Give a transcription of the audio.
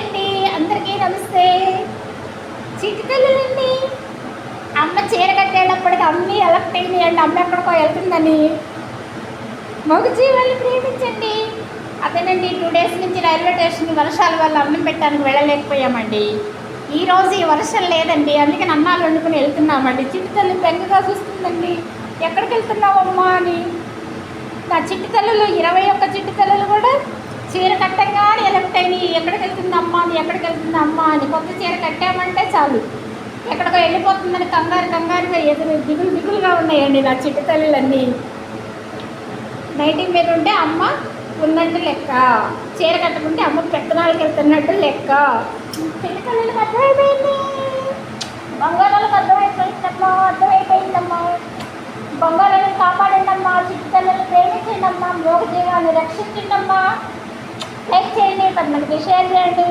అండి, అందరికీ నమస్తే. చిటికలండి. అమ్మ చీర కట్టేటప్పటికి అమ్మి ఎలక్ట్ అయింది. అమ్మ ఎక్కడికో వెళ్తుందని. మగ జీవాన్ని ప్రేమించండి. అదేనండి, 2 డేస్ నుంచి రైల్వే స్టేషన్ వర్షాల వల్ల అన్నం పెట్టడానికి వెళ్ళలేకపోయామండి. ఈరోజు ఈ వర్షం లేదండి, అందుకని అన్నాలు వండుకుని వెళ్తున్నామండి. చిటికల్లి బెంగగా చూస్తుందండి, ఎక్కడికి వెళ్తున్నావమ్మా అని. నా చిటికల్లులు 21 చిటికల్లులు కూడా చీర కట్టంగానే ఎలక్ట్ అయినాయి. ఎక్కడికి వెళ్తుంది అమ్మ అని, ఎక్కడికి వెళ్తుంది అమ్మ అని. కొత్త చీర కట్టామంటే చాలు ఎక్కడికో వెళ్ళిపోతుందని కంగారుగా దిగులుగా ఉన్నాయండి నా చిటికల్లులన్నీ. నైటీ మీద ఉంటే అమ్మ ఉన్నట్టు లెక్క, చీర కట్టుకుంటే అమ్మ పెత్తనాలకు వెళ్తున్నట్టు లెక్క. చిటికల్లులకు అర్థమైపోయింది, బంగారాలకు అర్థమైపోయిందమ్మా. బంగారాలను కాపాడండమ్మా, చిటికల్లులను ప్రేమించండమ్మా, మోగ జీవాన్ని రక్షించండమ్మా. లైక్ చేయండి, 10 మందికి షేర్ చేయండి.